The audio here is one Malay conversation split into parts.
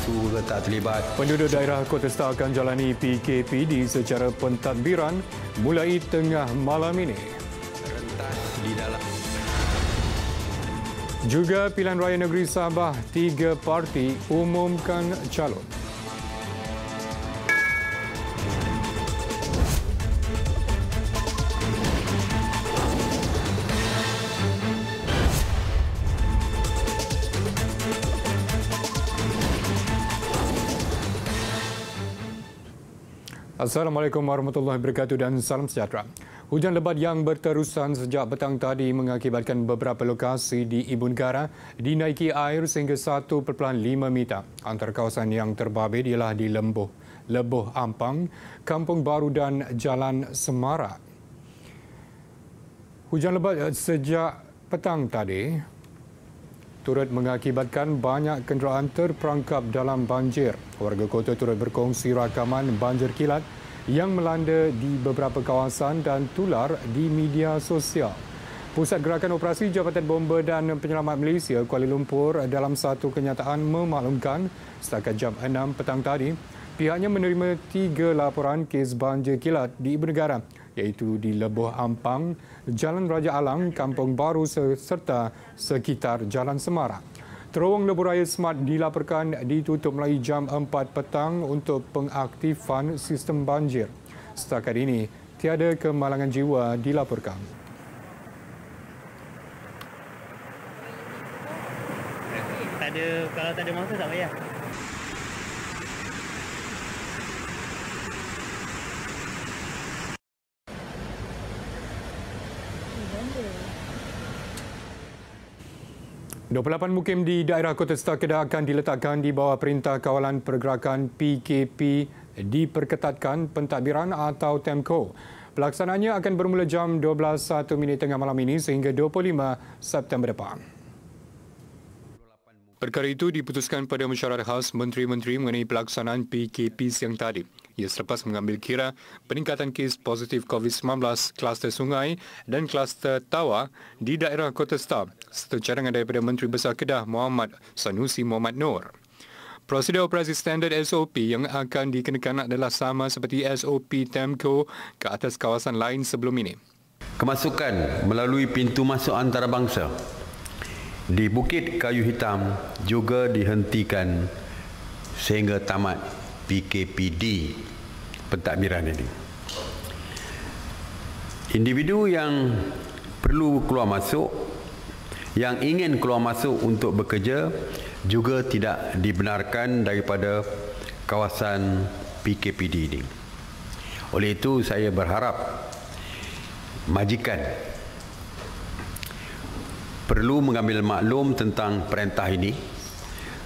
isu ke tak terlibat. Penduduk daerah Kota Star akan jalani PKPD secara pentadbiran mulai tengah malam ini. Rentas di dalam. Juga pilihan raya negeri Sabah, 3 parti umumkan calon. Assalamualaikum warahmatullahi wabarakatuh dan salam sejahtera. Hujan lebat yang berterusan sejak petang tadi mengakibatkan beberapa lokasi di Ibu Negara dinaiki air sehingga 1.5 meter. Antara kawasan yang terbabit ialah di Lebuh Ampang, Kampung Baru dan Jalan Semara. Hujan lebat sejak petang tadi turut mengakibatkan banyak kenderaan terperangkap dalam banjir. Warga kota turut berkongsi rakaman banjir kilat yang melanda di beberapa kawasan dan tular di media sosial. Pusat Gerakan Operasi Jabatan Bomba dan Penyelamat Malaysia Kuala Lumpur dalam satu kenyataan memaklumkan setakat jam 6 petang tadi, pihaknya menerima 3 laporan kes banjir kilat di Ibu Negara, iaitu di Lebuh Ampang, Jalan Raja Alang, Kampung Baru serta sekitar Jalan Semara. Terowong Lebuh Raya Smart dilaporkan ditutup mulai jam 4 petang untuk pengaktifan sistem banjir. Setakat ini, tiada kemalangan jiwa dilaporkan. Kalau tak ada masa tak payah. 28 mukim di daerah Kota Star Kedah akan diletakkan di bawah Perintah Kawalan Pergerakan PKP diperketatkan pentadbiran atau TEMCO. Pelaksanaannya akan bermula jam 12.01 tengah malam ini sehingga 25 September depan. Perkara itu diputuskan pada mesyuarat khas Menteri-Menteri mengenai pelaksanaan PKP siang tadi. Ia selepas mengambil kira peningkatan kes positif COVID-19, kluster sungai dan kluster tawa di daerah Kota Star serta cadangan daripada Menteri Besar Kedah Muhammad Sanusi Muhammad Noor. Prosedur operasi standard SOP yang akan dikenakan adalah sama seperti SOP TEMCO ke atas kawasan lain sebelum ini. Kemasukan melalui pintu masuk antarabangsa di Bukit Kayu Hitam juga dihentikan sehingga tamat PKPD pentadbiran ini. Individu yang perlu keluar masuk, yang ingin keluar masuk untuk bekerja juga tidak dibenarkan daripada kawasan PKPD ini. Oleh itu saya berharap majikan perlu mengambil maklum tentang perintah ini.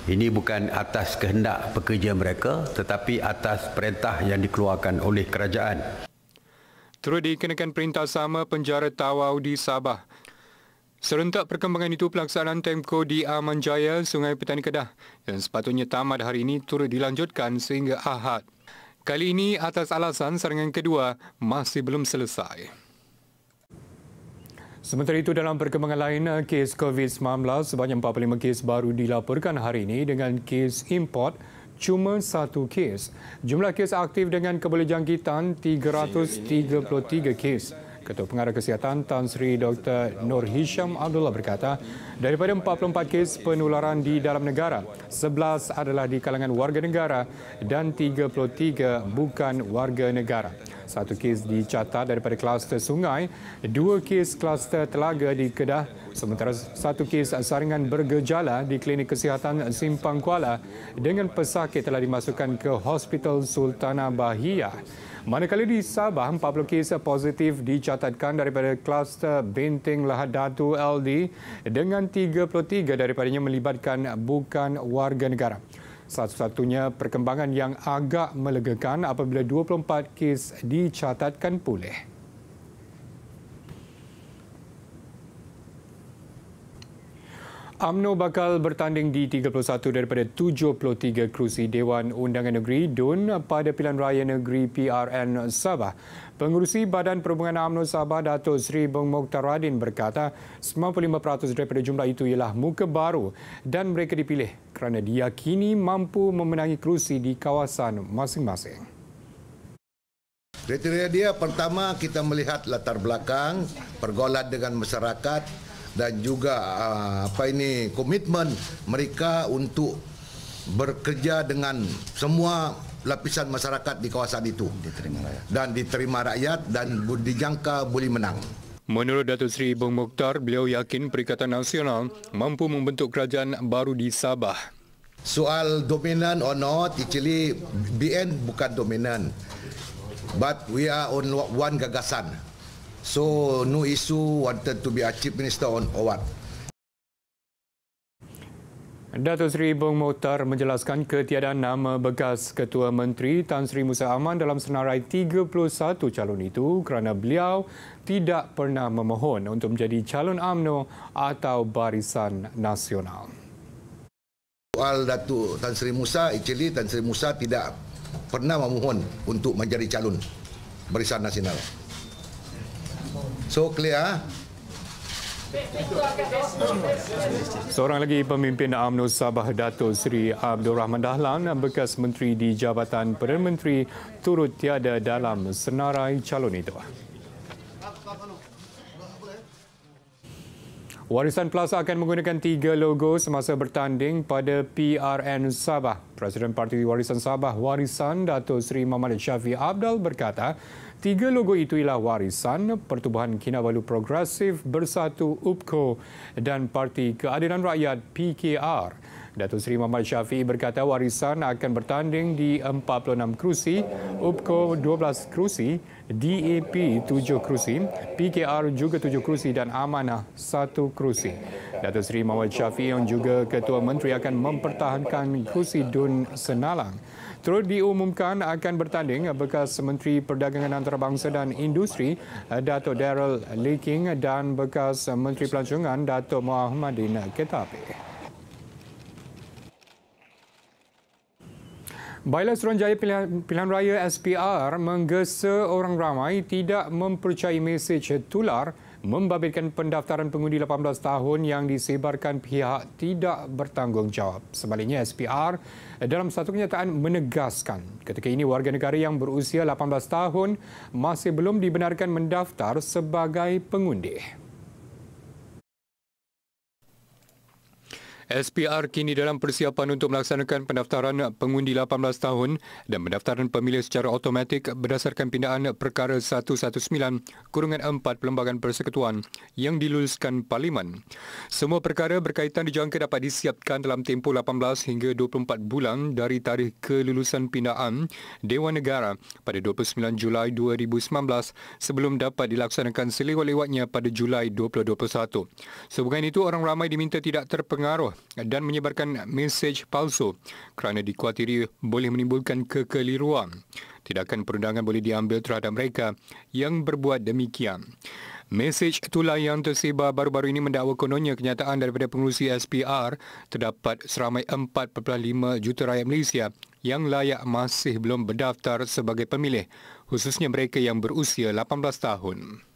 Ini bukan atas kehendak pekerja mereka tetapi atas perintah yang dikeluarkan oleh kerajaan. Turut dikenakan perintah sama penjara Tawau di Sabah. Serentak perkembangan itu, pelaksanaan TEMCO di Aman Jaya, Sungai Petani Kedah yang sepatutnya tamat hari ini turut dilanjutkan sehingga Ahad. Kali ini atas alasan saringan kedua masih belum selesai. Sementara itu, dalam perkembangan lain, kes COVID-19 sebanyak 45 kes baru dilaporkan hari ini dengan kes import cuma 1 kes. Jumlah kes aktif dengan kebolehjangkitan 333 kes. Ketua Pengarah Kesihatan Tan Sri Dr. Nur Hisham Abdullah berkata, daripada 44 kes penularan di dalam negara, 11 adalah di kalangan warga negara dan 33 bukan warga negara. 1 kes dicatat daripada kluster sungai, 2 kes kluster telaga di Kedah, sementara 1 kes saringan bergejala di Klinik Kesihatan Simpang Kuala dengan pesakit telah dimasukkan ke Hospital Sultanah Bahiyah. Manakala di Sabah, 40 kes positif dicatatkan daripada kluster Benteng Lahad Datu LD dengan 33 daripadanya melibatkan bukan warga negara. Satu-satunya perkembangan yang agak melegakan apabila 24 kes dicatatkan pulih. UMNO bakal bertanding di 31 daripada 73 kerusi Dewan Undangan Negeri DUN pada pilihan raya negeri PRN Sabah. Pengurusi Badan Perhubungan UMNO Sabah, Datuk Seri Beng Mokhtaradin berkata 95% daripada jumlah itu ialah muka baru dan mereka dipilih kerana diyakini mampu memenangi kerusi di kawasan masing-masing. Kriteria dia pertama kita melihat latar belakang, pergaulan dengan masyarakat dan juga komitmen mereka untuk bekerja dengan semua lapisan masyarakat di kawasan itu dan diterima rakyat dan dijangka boleh menang. Menurut Datuk Seri Beng Mokhtar, beliau yakin Perikatan Nasional mampu membentuk kerajaan baru di Sabah. Soal dominan or not, actually BN bukan dominan, but we are on one gagasan. So no issue wanted to be a chief minister on or what. Datuk Seri Beng Mokhtar menjelaskan ketiadaan nama bekas Ketua Menteri Tan Sri Musa Aman dalam senarai 31 calon itu kerana beliau tidak pernah memohon untuk menjadi calon UMNO atau Barisan Nasional. Soal Datuk Tan Sri Musa, actually Tan Sri Musa tidak pernah memohon untuk menjadi calon Barisan Nasional. So clear. Seorang lagi pemimpin UMNO Sabah, Datuk Seri Abdul Rahman Dahlan, bekas menteri di Jabatan Perdana Menteri, turut tiada dalam senarai calon itu. Warisan Plaza akan menggunakan 3 logo semasa bertanding pada PRN Sabah. Presiden Parti Warisan Sabah Warisan, Datuk Seri Muhammad Syafiee Abdal berkata, 3 logo itu ialah Warisan, Pertubuhan Kinabalu Progresif Bersatu UPKO dan Parti Keadilan Rakyat PKR. Datuk Seri Muhammad Syafiee berkata Warisan akan bertanding di 46 kerusi, UPKO 12 kerusi, DAP 7 kerusi, PKR juga 7 kerusi dan Amanah 1 kerusi. Datuk Seri Muhammad Syafiee yang juga Ketua Menteri akan mempertahankan kerusi DUN Senalang. Turut diumumkan akan bertanding bekas Menteri Perdagangan Antarabangsa dan Industri Datuk Darrell Leking dan bekas Menteri Pelancongan Datuk Muhammadin Ketapi. Baila Suruhanjaya Pilihan Raya SPR menggesa orang ramai tidak mempercayai mesej tular membabitkan pendaftaran pengundi 18 tahun yang disebarkan pihak tidak bertanggungjawab. Sebaliknya, SPR dalam satu kenyataan menegaskan ketika ini warga negara yang berusia 18 tahun masih belum dibenarkan mendaftar sebagai pengundi. SPR kini dalam persiapan untuk melaksanakan pendaftaran pengundi 18 tahun dan pendaftaran pemilih secara automatik berdasarkan pindaan Perkara 119/4 Perlembagaan Persekutuan yang diluluskan Parlimen. Semua perkara berkaitan dijangka dapat disiapkan dalam tempoh 18 hingga 24 bulan dari tarikh kelulusan pindaan Dewan Negara pada 29 Julai 2019 sebelum dapat dilaksanakan selewat-lewatnya pada Julai 2021. Sehubungan itu, orang ramai diminta tidak terpengaruh dan menyebarkan mesej palsu kerana dikuatiri boleh menimbulkan kekeliruan. Tindakan perundangan boleh diambil terhadap mereka yang berbuat demikian. Mesej tular yang tersebar baru-baru ini mendakwa kononnya kenyataan daripada pengurusi SPR terdapat seramai 4.5 juta rakyat Malaysia yang layak masih belum berdaftar sebagai pemilih, khususnya mereka yang berusia 18 tahun.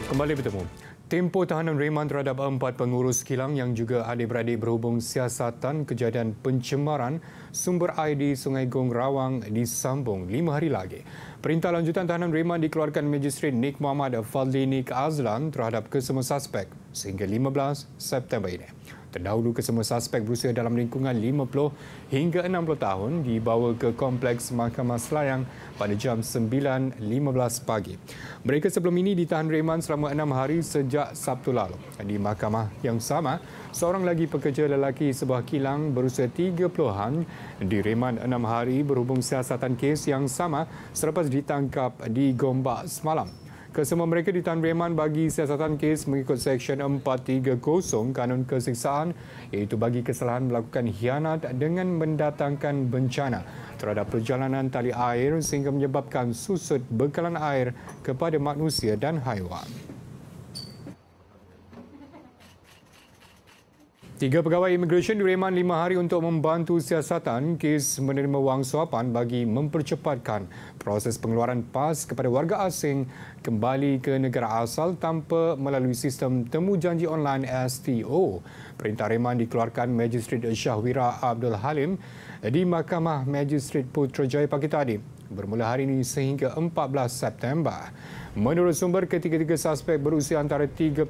Kembali bertemu. Tempoh tahanan reman terhadap 4 pengurus kilang yang juga adik-beradik berhubung siasatan kejadian pencemaran sumber air di Sungai Gong Rawang disambung 5 hari lagi. Perintah lanjutan tahanan reman dikeluarkan Magistret Nik Muhammad Fadli Nik Azlan terhadap kesemua suspek sehingga 15 September ini. Terdahulu kesemua suspek berusia dalam lingkungan 50 hingga 60 tahun dibawa ke Kompleks Mahkamah Selayang pada jam 9.15 pagi. Mereka sebelum ini ditahan reman selama 6 hari sejak Sabtu lalu. Di mahkamah yang sama, seorang lagi pekerja lelaki sebuah kilang berusia 30-an direman 6 hari berhubung siasatan kes yang sama selepas ditangkap di Gombak semalam. Kesemua mereka ditahan reman bagi siasatan kes mengikut Seksyen 430 Kanun Kesiksaan iaitu bagi kesalahan melakukan khianat dengan mendatangkan bencana terhadap perjalanan tali air sehingga menyebabkan susut bekalan air kepada manusia dan haiwan. 3 pegawai imigresen direman 5 hari untuk membantu siasatan kes menerima wang suapan bagi mempercepatkan proses pengeluaran PAS kepada warga asing kembali ke negara asal tanpa melalui sistem temu janji online STO. Perintah reman dikeluarkan Magistrate Syahwira Abdul Halim di Mahkamah Magistrate Putrajaya pagi tadi bermula hari ini sehingga 14 September. Menurut sumber, ketiga-tiga suspek berusia antara 33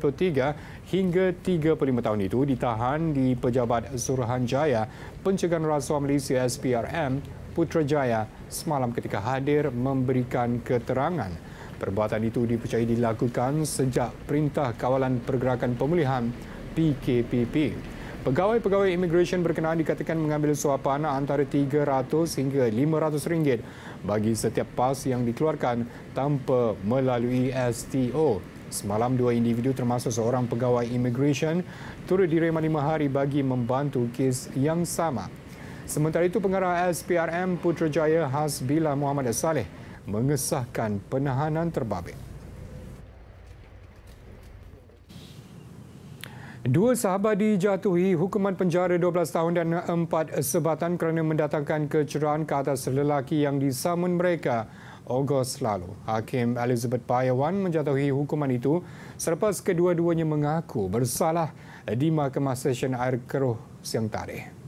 hingga 35 tahun itu ditahan di Pejabat Suruhanjaya Pencegahan Rasuah Malaysia SPRM Putrajaya semalam ketika hadir memberikan keterangan. Perbuatan itu dipercayai dilakukan sejak Perintah Kawalan Pergerakan Pemulihan PKPP. Pegawai-pegawai imigresen berkenaan dikatakan mengambil suapan antara RM300 hingga RM500 bagi setiap PAS yang dikeluarkan tanpa melalui STO. Semalam 2 individu termasuk seorang pegawai imigresen turut direman 5 hari bagi membantu kes yang sama. Sementara itu, pengarah SPRM Putrajaya Hasbila Muhammad Saleh mengesahkan penahanan terbabit. 2 sahabat dijatuhi hukuman penjara 12 tahun dan 4 sebatan kerana mendatangkan kecerahan ke atas lelaki yang disamun mereka Ogos lalu. Hakim Elizabeth Payawan menjatuhi hukuman itu selepas kedua-duanya mengaku bersalah di Mahkamah Session Air Keruh siang tadi.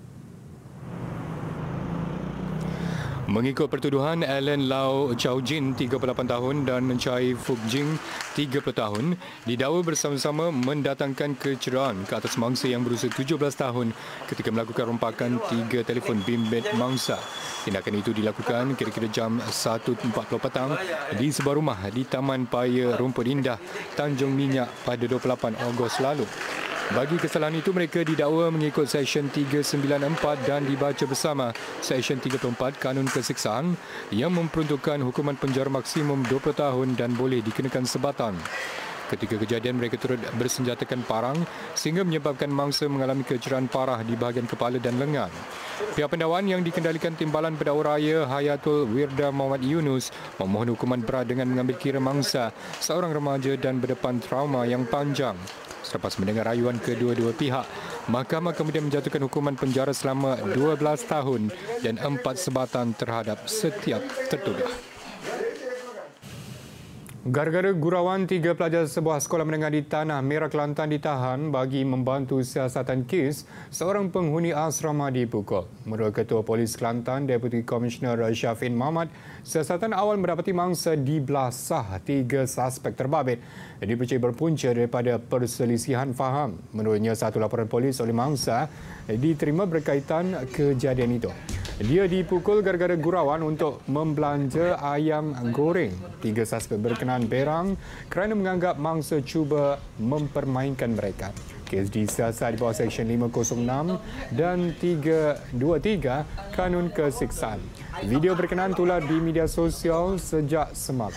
Mengikut pertuduhan, Alan Lau Chow Jin, 38 tahun dan Chai Fuk Jing, 30 tahun, didakwa bersama-sama mendatangkan kecerahan ke atas mangsa yang berusia 17 tahun ketika melakukan rompakan 3 telefon bimbit mangsa. Tindakan itu dilakukan kira-kira jam 1.40 petang di sebuah rumah di Taman Paya Rumput Indah, Tanjung Minyak pada 28 Ogos lalu. Bagi kesalahan itu, mereka didakwa mengikut Seksyen 394 dan dibaca bersama Seksyen 34 Kanun Kesiksaan yang memperuntukkan hukuman penjara maksimum 20 tahun dan boleh dikenakan sebatan. Ketika kejadian, mereka turut bersenjatakan parang sehingga menyebabkan mangsa mengalami kecerahan parah di bahagian kepala dan lengan. Pihak pendakwan yang dikendalikan Timbalan Pendakwa Raya Hayatul Wirda Muhammad Yunus memohon hukuman berat dengan mengambil kira mangsa seorang remaja dan berdepan trauma yang panjang. Selepas mendengar rayuan kedua-dua pihak, mahkamah kemudian menjatuhkan hukuman penjara selama 12 tahun dan 4 sebatan terhadap setiap tertuduh. Gara-gara gurauan 3 pelajar sebuah sekolah menengah di Tanah Merah Kelantan ditahan bagi membantu siasatan kes, seorang penghuni asrama dipukul. Menurut Ketua Polis Kelantan, Deputi Komisioner Syafin Mahmad, siasatan awal mendapati mangsa dibelasah 3 suspek terbabit dipercayai berpunca daripada perselisihan faham. Menurutnya, satu laporan polis oleh mangsa diterima berkaitan kejadian itu. Dia dipukul gara-gara gurauan untuk membelanja ayam goreng. 3 suspek berkenaan berang kerana menganggap mangsa cuba mempermainkan mereka. Kes disiasat di bawah Seksyen 506 dan 323 Kanun Kesiksaan. Video berkenaan tular di media sosial sejak semalam.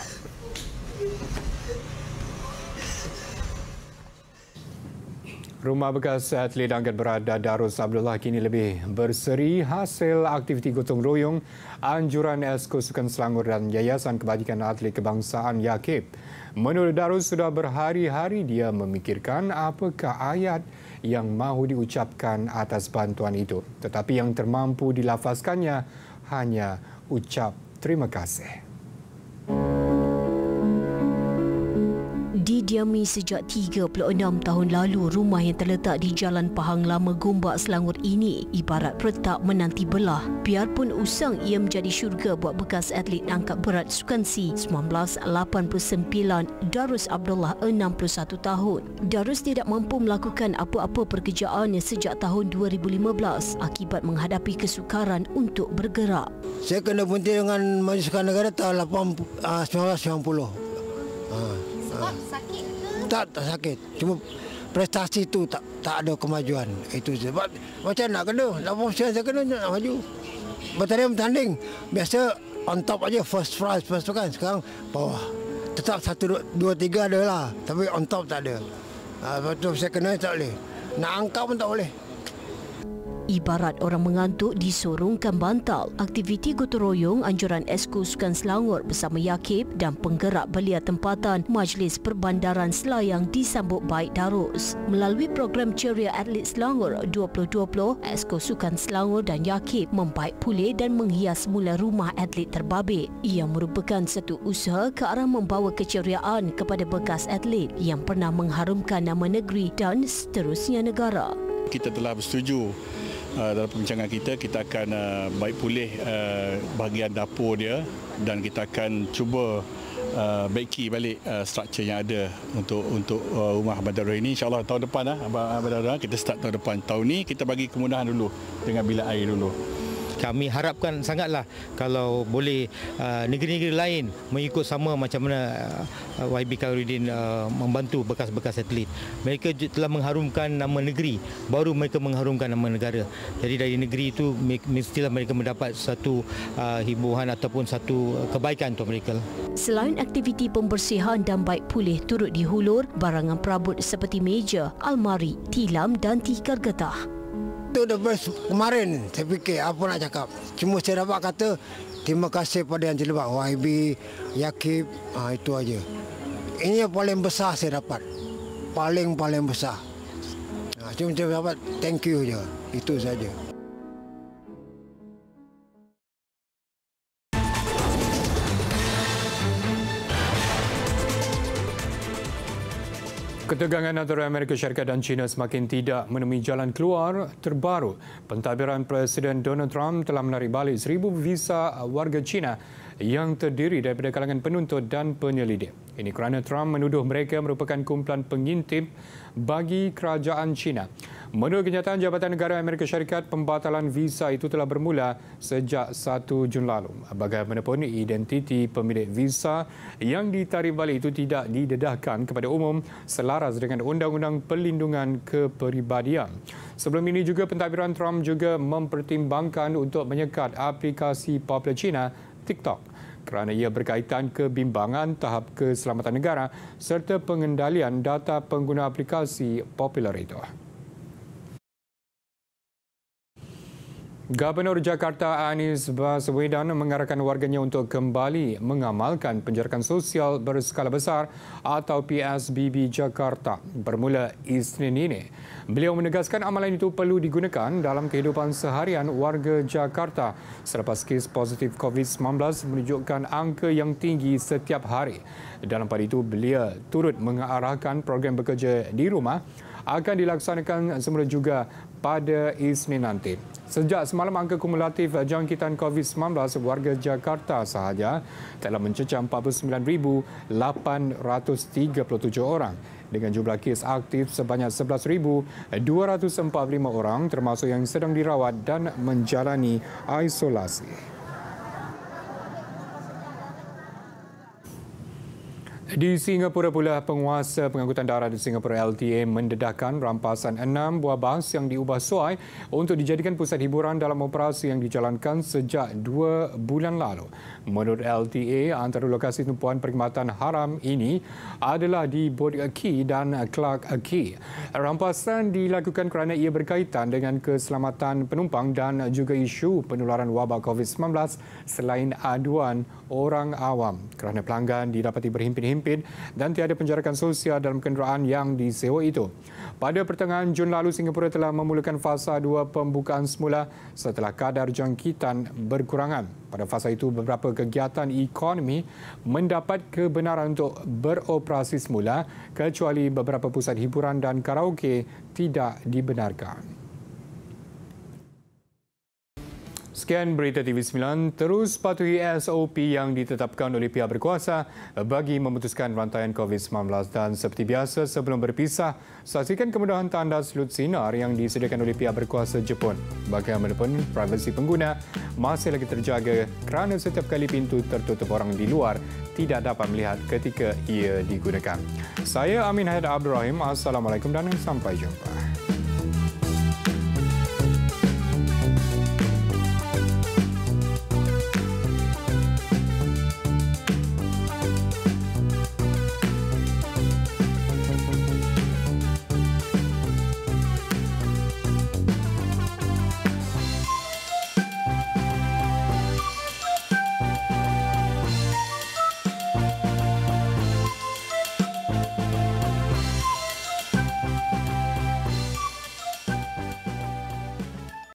Rumah bekas atlet angkat berat Darus Abdullah kini lebih berseri hasil aktiviti gotong royong anjuran Esko Sukan Selangor dan Yayasan Kebajikan Atlet Kebangsaan Yakib. Menurut Darus, sudah berhari-hari dia memikirkan apakah ayat yang mahu diucapkan atas bantuan itu. Tetapi yang termampu dilafazkannya hanya ucap terima kasih. Didiami sejak 36 tahun lalu, rumah yang terletak di Jalan Pahang Lama Gombak Selangor ini ibarat peretak menanti belah. Biarpun usang ia menjadi syurga buat bekas atlet angkat berat Sukan C 1989, Darus Abdullah 61 tahun. Darus tidak mampu melakukan apa-apa pekerjaannya sejak tahun 2015 akibat menghadapi kesukaran untuk bergerak. Saya kena berhenti dengan Majlis Sukan Negara tahun 1990. Sebab sakit ke? Tak sakit. Cuma prestasi tu tak ada kemajuan. Itu sebab macam nak kena. 80% saya kena nak maju. Bertanding. Biasa on top aja first prize tu kan. Sekarang bawah. Tetap 1, 2, 3 ada lah. Tapi on top tak ada. Lepas tu saya kena tak boleh. Nak angkat pun tak boleh. Ibarat orang mengantuk disorongkan bantal, aktiviti gotong royong anjuran Esko Sukan Selangor bersama Yakib dan penggerak belia tempatan Majlis Perbandaran Selayang disambut baik darus. Melalui program Ceria Atlet Selangor 2020, Esko Sukan Selangor dan Yakib membaik pulih dan menghias mula rumah atlet terbabit. Ia merupakan satu usaha ke arah membawa keceriaan kepada bekas atlet yang pernah mengharumkan nama negeri dan seterusnya negara. Kita telah bersetuju dalam perbincangan kita akan baik pulih bahagian dapur dia dan kita akan cuba baiki balik struktur yang ada untuk rumah Abang Darul ini. InsyaAllah tahun depan Abang Darul kita start tahun depan. Tahun ni kita bagi kemudahan dulu dengan bilik air dulu. Kami harapkan sangatlah kalau boleh negeri-negeri lain mengikut sama macam mana YB Khairuddin membantu bekas-bekas atlet. Mereka telah mengharumkan nama negeri, baru mereka mengharumkan nama negara. Jadi dari negeri itu mestilah mereka mendapat satu hiburan ataupun satu kebaikan untuk mereka. Selain aktiviti pembersihan dan baik pulih turut dihulur, barangan perabot seperti meja, almari, tilam dan tikar getah. Itu the best kemarin. Saya fikir apa nak cakap. Cuma saya dapat kata terima kasih pada yang terlibat. YB, Yakib, itu aja. Ini yang paling besar saya dapat. Paling besar. Cuma saya dapat thank you je. Itu saja. Ketegangan antara Amerika Syarikat dan China semakin tidak menemui jalan keluar terbaru. Pentadbiran Presiden Donald Trump telah menarik balik 1,000 visa warga China yang terdiri daripada kalangan penuntut dan penyelidik. Ini kerana Trump menuduh mereka merupakan kumpulan pengintip bagi kerajaan China. Menurut kenyataan Jabatan Negara Amerika Syarikat, pembatalan visa itu telah bermula sejak 1 Jun lalu. Bagaimanapun, identiti pemilik visa yang ditarik balik itu tidak didedahkan kepada umum selaras dengan Undang-Undang Perlindungan Kepribadian. Sebelum ini juga pentadbiran Trump juga mempertimbangkan untuk menyekat aplikasi popular China TikTok kerana ia berkaitan kebimbangan tahap keselamatan negara serta pengendalian data pengguna aplikasi popular itu. Gubernur Jakarta Anies Baswedan mengarahkan warganya untuk kembali mengamalkan penjarakan sosial berskala besar atau PSBB Jakarta bermula Isnin ini. Beliau menegaskan amalan itu perlu digunakan dalam kehidupan seharian warga Jakarta selepas kes positif COVID-19 menunjukkan angka yang tinggi setiap hari. Dalam pada itu, beliau turut mengarahkan program bekerja di rumah akan dilaksanakan semula juga pada Isnin nanti. Sejak semalam, angka kumulatif jangkitan COVID-19 warga Jakarta sahaja telah mencecah 49,837 orang dengan jumlah kes aktif sebanyak 11,245 orang termasuk yang sedang dirawat dan menjalani isolasi. Di Singapura pula, penguasa pengangkutan darat di Singapura LTA mendedahkan rampasan 6 buah bas yang diubah suai untuk dijadikan pusat hiburan dalam operasi yang dijalankan sejak 2 bulan lalu. Menurut LTA, antara lokasi tumpuan perkhidmatan haram ini adalah di Boat Quay dan Clark Quay. Rampasan dilakukan kerana ia berkaitan dengan keselamatan penumpang dan juga isu penularan wabak COVID-19 selain aduan orang awam kerana pelanggan didapati berhimpit-himpit dan tiada penjarakan sosial dalam kenderaan yang disewa itu. Pada pertengahan Jun lalu, Singapura telah memulakan fasa 2 pembukaan semula setelah kadar jangkitan berkurangan. Pada fasa itu, beberapa kegiatan ekonomi mendapat kebenaran untuk beroperasi semula kecuali beberapa pusat hiburan dan karaoke tidak dibenarkan. Sekian Berita TV9, terus patuhi SOP yang ditetapkan oleh pihak berkuasa bagi memutuskan rantaian COVID-19 dan seperti biasa sebelum berpisah, saksikan kemudahan tanda selut sinar yang disediakan oleh pihak berkuasa Jepun. Bagaimanapun, privasi pengguna masih lagi terjaga kerana setiap kali pintu tertutup orang di luar tidak dapat melihat ketika ia digunakan. Saya Amin Haidar Abdul Rahim. Assalamualaikum dan sampai jumpa.